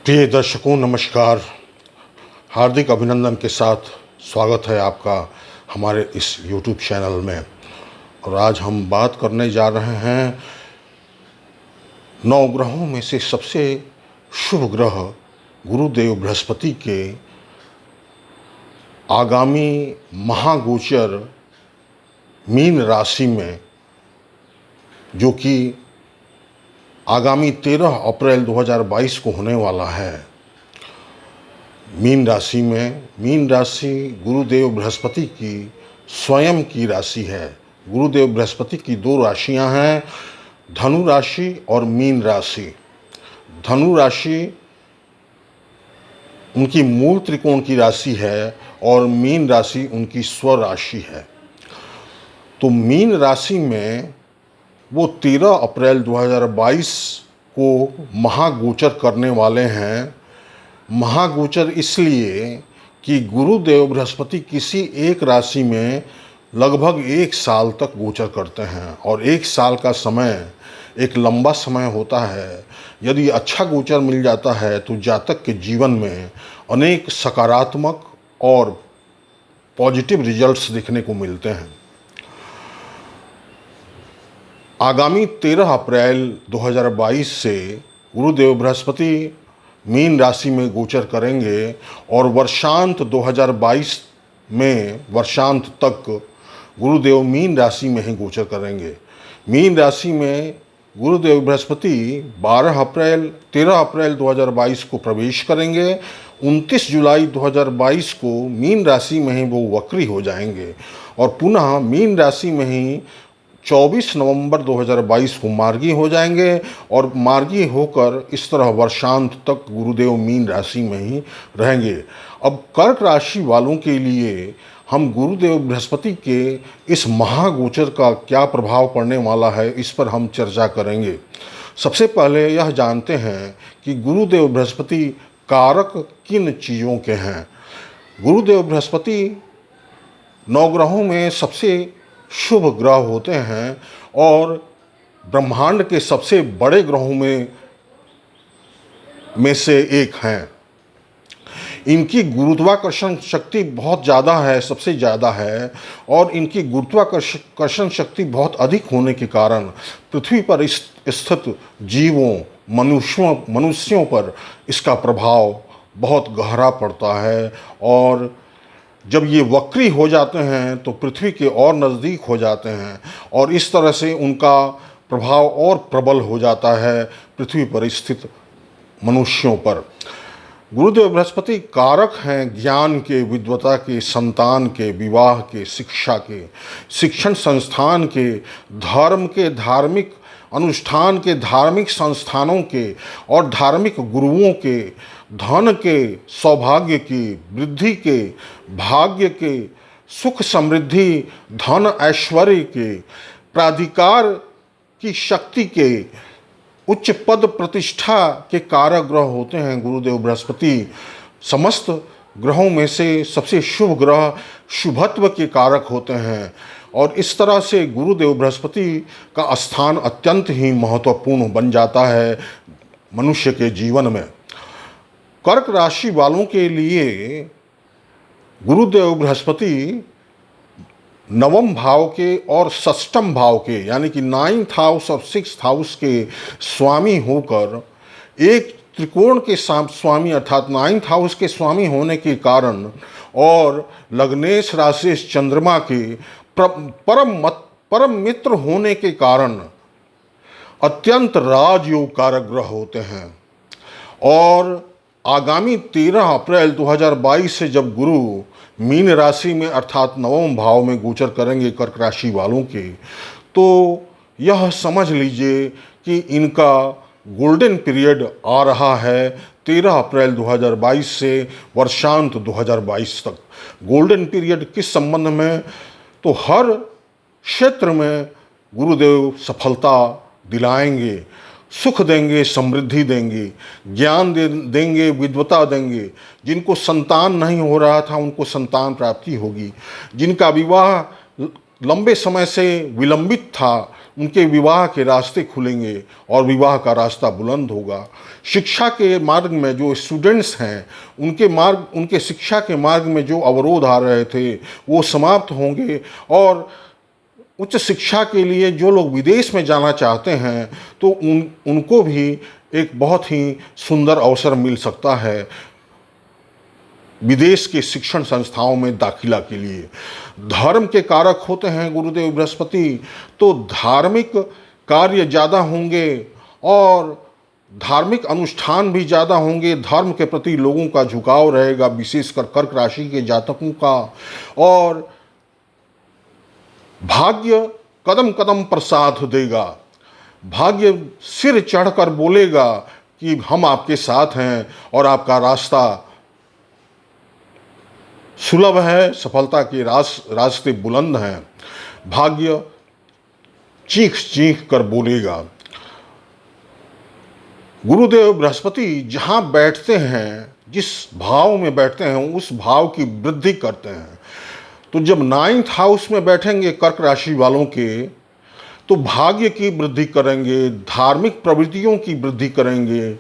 प्रिय दर्शकों नमस्कार। हार्दिक अभिनंदन के साथ स्वागत है आपका हमारे इस YouTube चैनल में। और आज हम बात करने जा रहे हैं 9 ग्रहों में से सबसे शुभ ग्रह गुरुदेव बृहस्पति के आगामी महागोचर मीन राशि में, जो कि आगामी 13 अप्रैल 2022 को होने वाला है। मीन राशि में, मीन राशि गुरुदेव बृहस्पति की स्वयं की राशि है। गुरुदेव बृहस्पति की 2 राशियां हैं, धनु राशि और मीन राशि। धनु राशि उनकी मूल त्रिकोण की राशि है और मीन राशि उनकी स्व राशि है। तो मीन राशि में वो 13 अप्रैल 2022 को महागोचर करने वाले हैं। महागोचर इसलिए कि गुरुदेव बृहस्पति किसी एक राशि में लगभग 1 साल तक गोचर करते हैं और 1 साल का समय एक लंबा समय होता है। यदि अच्छा गोचर मिल जाता है तो जातक के जीवन में अनेक सकारात्मक और पॉजिटिव रिजल्ट्स देखने को मिलते हैं। आगामी 13 अप्रैल 2022 से गुरुदेव बृहस्पति मीन राशि में गोचर करेंगे और वर्षांत 2022 में वर्षांत तक गुरुदेव मीन राशि में ही गोचर करेंगे। मीन राशि में गुरुदेव बृहस्पति 13 अप्रैल 2022 को प्रवेश करेंगे। 29 जुलाई 2022 को मीन राशि में ही वो वक्री हो जाएंगे और पुनः मीन राशि में ही 24 नवंबर 2022 को मार्गी हो जाएंगे और मार्गी होकर इस तरह वर्षांत तक गुरुदेव मीन राशि में ही रहेंगे। अब कर्क राशि वालों के लिए हम गुरुदेव बृहस्पति के इस महागोचर का क्या प्रभाव पड़ने वाला है, इस पर हम चर्चा करेंगे। सबसे पहले यह जानते हैं कि गुरुदेव बृहस्पति कारक किन चीज़ों के हैं। गुरुदेव बृहस्पति 9 ग्रहों में सबसे शुभ ग्रह होते हैं और ब्रह्मांड के सबसे बड़े ग्रहों में से एक हैं। इनकी गुरुत्वाकर्षण शक्ति बहुत ज़्यादा है, सबसे ज़्यादा है, और इनकी गुरुत्वाकर्षण शक्ति बहुत अधिक होने के कारण पृथ्वी पर स्थित जीवों, मनुष्यों पर इसका प्रभाव बहुत गहरा पड़ता है। और जब ये वक्री हो जाते हैं तो पृथ्वी के और नज़दीक हो जाते हैं और इस तरह से उनका प्रभाव और प्रबल हो जाता है पृथ्वी पर स्थित मनुष्यों पर। गुरुदेव बृहस्पति कारक हैं ज्ञान के, विद्वता के, संतान के, विवाह के, शिक्षा के, शिक्षण संस्थान के, धर्म के, धार्मिक अनुष्ठान के, धार्मिक संस्थानों के और धार्मिक गुरुओं के, धन के, सौभाग्य की, वृद्धि के, भाग्य के, सुख समृद्धि, धन ऐश्वर्य के, प्राधिकार की शक्ति के, उच्च पद प्रतिष्ठा के कारक ग्रह होते हैं गुरुदेव बृहस्पति। समस्त ग्रहों में से सबसे शुभ ग्रह शुभत्व के कारक होते हैं और इस तरह से गुरुदेव बृहस्पति का स्थान अत्यंत ही महत्वपूर्ण बन जाता है मनुष्य के जीवन में। कर्क राशि वालों के लिए गुरुदेव बृहस्पति नवम भाव के और षष्ठम भाव के, यानी कि 9th हाउस और 6th हाउस के स्वामी होकर एक त्रिकोण के स्वामी अर्थात 9th हाउस के स्वामी होने के कारण और लग्नेश राशि चंद्रमा के परम मित्र होने के कारण अत्यंत राजयोग कारक ग्रह होते हैं। और आगामी 13 अप्रैल 2022 से जब गुरु मीन राशि में अर्थात 9वें भाव में गोचर करेंगे कर्क राशि वालों के, तो यह समझ लीजिए कि इनका गोल्डन पीरियड आ रहा है 13 अप्रैल 2022 से वर्षांत 2022 तक। गोल्डन पीरियड किस संबंध में? तो हर क्षेत्र में गुरुदेव सफलता दिलाएंगे, सुख देंगे, समृद्धि देंगे, ज्ञान देंगे, विद्वता देंगे। जिनको संतान नहीं हो रहा था उनको संतान प्राप्ति होगी। जिनका विवाह लंबे समय से विलंबित था उनके विवाह के रास्ते खुलेंगे और विवाह का रास्ता बुलंद होगा। शिक्षा के मार्ग में जो स्टूडेंट्स हैं, उनके शिक्षा के मार्ग में जो अवरोध आ रहे थे वो समाप्त होंगे, और उच्च शिक्षा के लिए जो लोग विदेश में जाना चाहते हैं तो उनको भी एक बहुत ही सुंदर अवसर मिल सकता है विदेश के शिक्षण संस्थाओं में दाखिला के लिए। धर्म के कारक होते हैं गुरुदेव बृहस्पति, तो धार्मिक कार्य ज़्यादा होंगे और धार्मिक अनुष्ठान भी ज़्यादा होंगे। धर्म के प्रति लोगों का झुकाव रहेगा, विशेषकर कर्क राशि के जातकों का। और भाग्य कदम कदम पर साथ देगा, भाग्य सिर चढ़कर बोलेगा कि हम आपके साथ हैं और आपका रास्ता सुलभ है, सफलता के रास्ते बुलंद हैं। भाग्य चीख चीख कर बोलेगा। गुरुदेव बृहस्पति जहाँ बैठते हैं, जिस भाव में बैठते हैं, उस भाव की वृद्धि करते हैं। तो जब 9th हाउस में बैठेंगे कर्क राशि वालों के, तो भाग्य की वृद्धि करेंगे, धार्मिक प्रवृत्तियों की वृद्धि करेंगे।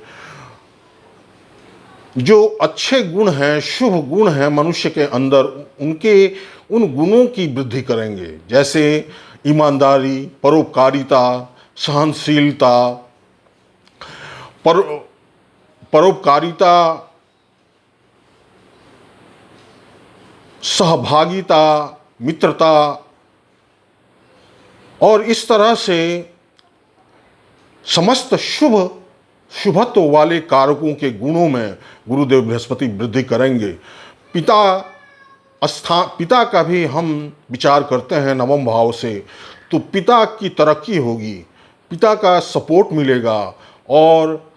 जो अच्छे गुण हैं, शुभ गुण हैं मनुष्य के अंदर, उन गुणों की वृद्धि करेंगे, जैसे ईमानदारी, परोपकारिता, सहनशीलता, परोपकारिता, सहभागिता, मित्रता, और इस तरह से समस्त शुभत्व वाले कारकों के गुणों में गुरुदेव बृहस्पति वृद्धि करेंगे। पिता का भी हम विचार करते हैं नवम भाव से, तो पिता की तरक्की होगी, पिता का सपोर्ट मिलेगा और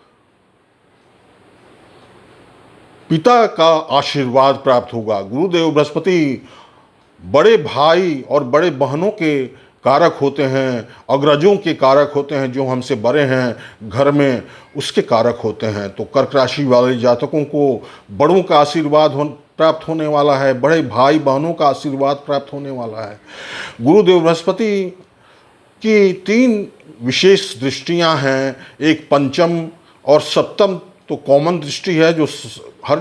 पिता का आशीर्वाद प्राप्त होगा। गुरुदेव बृहस्पति बड़े भाई और बड़े बहनों के कारक होते हैं, अग्रजों के कारक होते हैं, जो हमसे बड़े हैं घर में, उसके कारक होते हैं। तो कर्क राशि वाले जातकों को बड़ों का आशीर्वाद प्राप्त होने वाला है, बड़े भाई बहनों का आशीर्वाद प्राप्त होने वाला है। गुरुदेव बृहस्पति की 3 विशेष दृष्टियां हैं। एक पंचम और सप्तम तो कॉमन दृष्टि है जो हर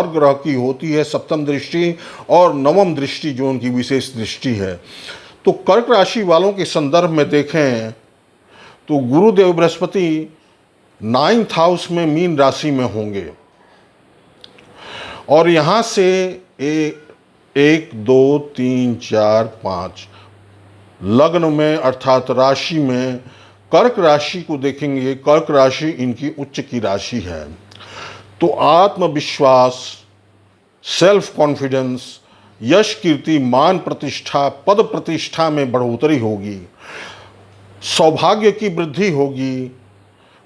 ग्रह की होती है, सप्तम दृष्टि, और नवम दृष्टि जो उनकी विशेष दृष्टि है। तो कर्क राशि वालों के संदर्भ में देखें तो गुरुदेव बृहस्पति 9th हाउस में मीन राशि में होंगे, और यहाँ से 1 2 3 4 5 लग्न में अर्थात राशि में कर्क राशि को देखेंगे। कर्क राशि इनकी उच्च की राशि है, तो आत्मविश्वास, सेल्फ कॉन्फिडेंस, यश, कीर्ति, मान, प्रतिष्ठा, पद प्रतिष्ठा में बढ़ोतरी होगी, सौभाग्य की वृद्धि होगी,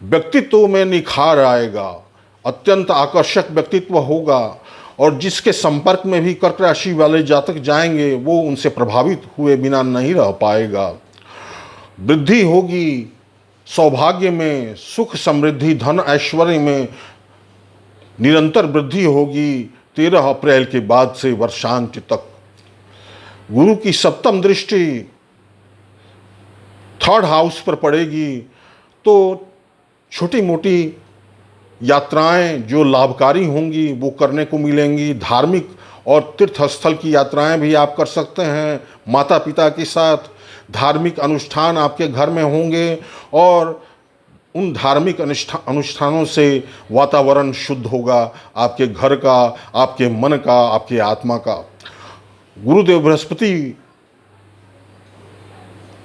व्यक्तित्व में निखार आएगा, अत्यंत आकर्षक व्यक्तित्व होगा, और जिसके संपर्क में भी कर्क राशि वाले जातक जाएंगे वो उनसे प्रभावित हुए बिना नहीं रह पाएगा। वृद्धि होगी सौभाग्य में, सुख समृद्धि, धन ऐश्वर्य में निरंतर वृद्धि होगी 13 अप्रैल के बाद से वर्षांत तक। गुरु की सप्तम दृष्टि 3rd हाउस पर पड़ेगी, तो छोटी मोटी यात्राएं जो लाभकारी होंगी वो करने को मिलेंगी। धार्मिक और तीर्थस्थल की यात्राएं भी आप कर सकते हैं माता पिता के साथ। धार्मिक अनुष्ठान आपके घर में होंगे और उन धार्मिक अनुष्ठानों से वातावरण शुद्ध होगा, आपके घर का, आपके मन का, आपके आत्मा का। गुरुदेव बृहस्पति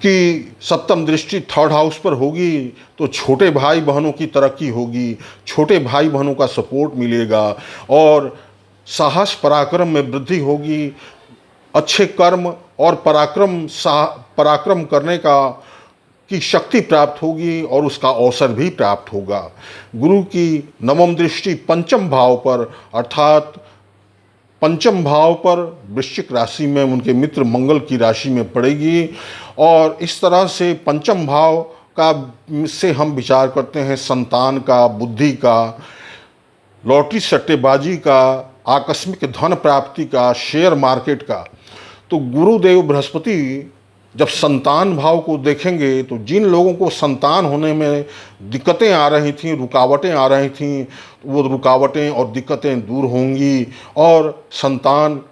की सप्तम दृष्टि 3rd हाउस पर होगी, तो छोटे भाई बहनों की तरक्की होगी, छोटे भाई बहनों का सपोर्ट मिलेगा और साहस पराक्रम में वृद्धि होगी। अच्छे कर्म और पराक्रम करने की शक्ति प्राप्त होगी और उसका अवसर भी प्राप्त होगा। गुरु की नवम दृष्टि पंचम भाव पर अर्थात पंचम भाव पर वृश्चिक राशि में उनके मित्र मंगल की राशि में पड़ेगी, और इस तरह से पंचम भाव का से हम विचार करते हैं संतान का, बुद्धि का, लॉटरी सट्टेबाजी का, आकस्मिक धन प्राप्ति का, शेयर मार्केट का। तो गुरुदेव बृहस्पति जब संतान भाव को देखेंगे तो जिन लोगों को संतान होने में दिक्कतें आ रही थीं, रुकावटें आ रही थीं, वो रुकावटें और दिक्कतें दूर होंगी और संतान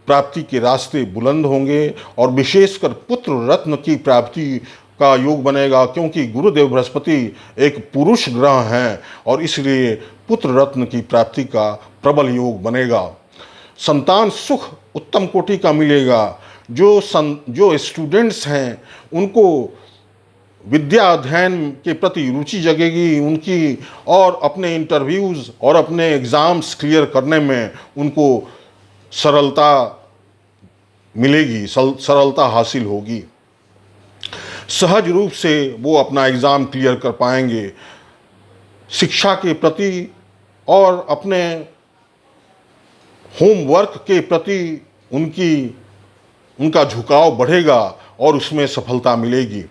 प्राप्ति के रास्ते बुलंद होंगे और विशेषकर पुत्र रत्न की प्राप्ति का योग बनेगा, क्योंकि गुरुदेव बृहस्पति एक पुरुष ग्रह हैं और इसलिए पुत्र रत्न की प्राप्ति का प्रबल योग बनेगा। संतान सुख उत्तम कोटि का मिलेगा। जो स्टूडेंट्स हैं उनको विद्या अध्ययन के प्रति रुचि जगेगी उनकी, और अपने इंटरव्यूज़ और अपने एग्ज़ाम्स क्लियर करने में उनको सरलता मिलेगी, सरलता हासिल होगी। सहज रूप से वो अपना एग्ज़ाम क्लियर कर पाएंगे। शिक्षा के प्रति और अपने होमवर्क के प्रति उनका झुकाव बढ़ेगा और उसमें सफलता मिलेगी।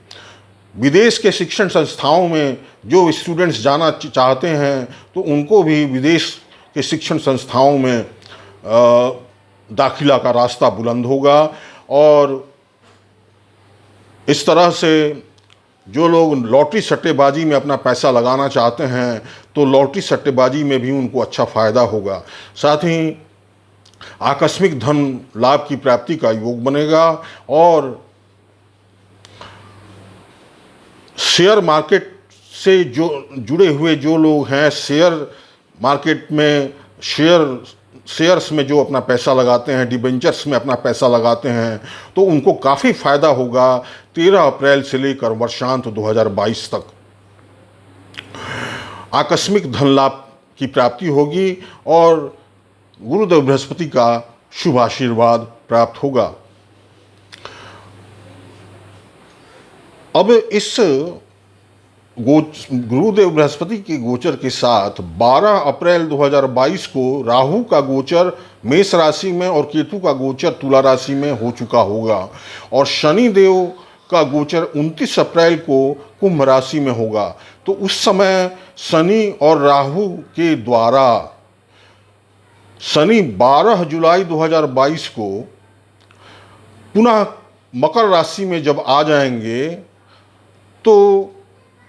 विदेश के शिक्षण संस्थाओं में जो स्टूडेंट्स जाना चाहते हैं तो उनको भी विदेश के शिक्षण संस्थाओं में दाखिला का रास्ता बुलंद होगा। और इस तरह से जो लोग लॉटरी सट्टेबाजी में अपना पैसा लगाना चाहते हैं तो लॉटरी सट्टेबाजी में भी उनको अच्छा फ़ायदा होगा। साथ ही आकस्मिक धन लाभ की प्राप्ति का योग बनेगा और शेयर मार्केट से जो जुड़े हुए जो लोग हैं, शेयर मार्केट में शेयर्स में जो अपना पैसा लगाते हैं, डिबेंचर्स में अपना पैसा लगाते हैं, तो उनको काफ़ी फ़ायदा होगा 13 अप्रैल से लेकर वर्षांत 2022 तक। आकस्मिक धन लाभ की प्राप्ति होगी और गुरुदेव बृहस्पति का शुभ आशीर्वाद प्राप्त होगा। अब इस गुरुदेव बृहस्पति के गोचर के साथ 12 अप्रैल 2022 को राहु का गोचर मेष राशि में और केतु का गोचर तुला राशि में हो चुका होगा और शनि देव का गोचर 29 अप्रैल को कुंभ राशि में होगा। तो उस समय शनि और राहु के द्वारा शनि 12 जुलाई 2022 को पुनः मकर राशि में जब आ जाएंगे तो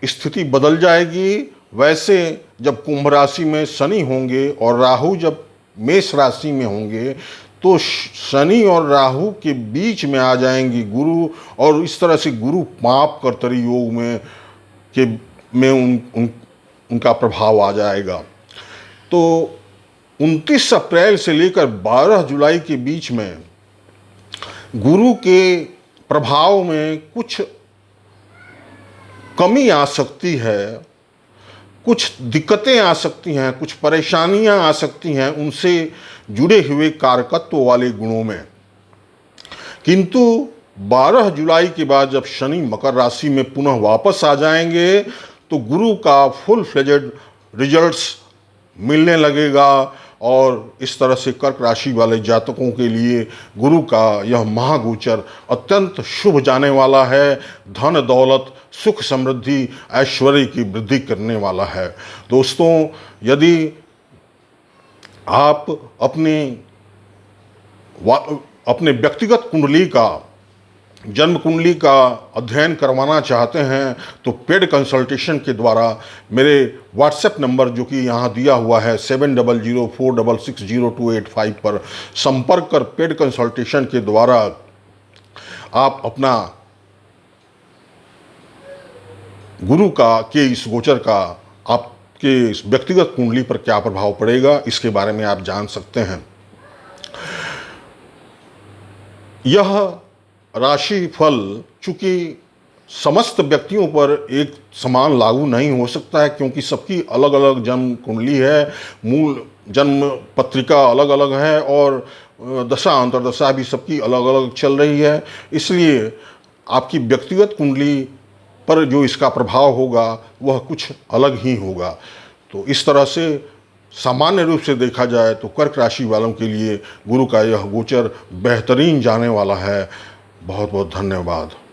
स्थिति बदल जाएगी। वैसे जब कुंभ राशि में शनि होंगे और राहु जब मेष राशि में होंगे तो शनि और राहु के बीच में आ जाएंगी गुरु, और इस तरह से गुरु पाप कर्तरी योग में उनका प्रभाव आ जाएगा। तो 29 अप्रैल से लेकर 12 जुलाई के बीच में गुरु के प्रभाव में कुछ कमी आ सकती है, कुछ दिक्कतें आ सकती हैं, कुछ परेशानियां आ सकती हैं उनसे जुड़े हुए कारकत्व वाले गुणों में। किंतु 12 जुलाई के बाद जब शनि मकर राशि में पुनः वापस आ जाएंगे तो गुरु का फुल फ्लेजेड रिजल्ट्स मिलने लगेगा और इस तरह से कर्क राशि वाले जातकों के लिए गुरु का यह महागोचर अत्यंत शुभ जाने वाला है। धन दौलत सुख समृद्धि ऐश्वर्य की वृद्धि करने वाला है। दोस्तों, यदि आप अपने व्यक्तिगत कुंडली का जन्म कुंडली का अध्ययन करवाना चाहते हैं तो पेड कंसल्टेशन के द्वारा मेरे व्हाट्सएप नंबर जो कि यहाँ दिया हुआ है 7004660285 पर संपर्क कर पेड कंसल्टेशन के द्वारा आप अपना गुरु के इस गोचर का आपके इस व्यक्तिगत कुंडली पर क्या प्रभाव पड़ेगा इसके बारे में आप जान सकते हैं। यह राशि फल चूंकि समस्त व्यक्तियों पर एक समान लागू नहीं हो सकता है, क्योंकि सबकी अलग अलग जन्म कुंडली है, मूल जन्म पत्रिका अलग अलग है और दशा अंतर्दशा भी सबकी अलग अलग चल रही है। इसलिए आपकी व्यक्तिगत कुंडली पर जो इसका प्रभाव होगा वह कुछ अलग ही होगा। तो इस तरह से सामान्य रूप से देखा जाए तो कर्क राशि वालों के लिए गुरु का यह गोचर बेहतरीन जाने वाला है। बहुत बहुत धन्यवाद।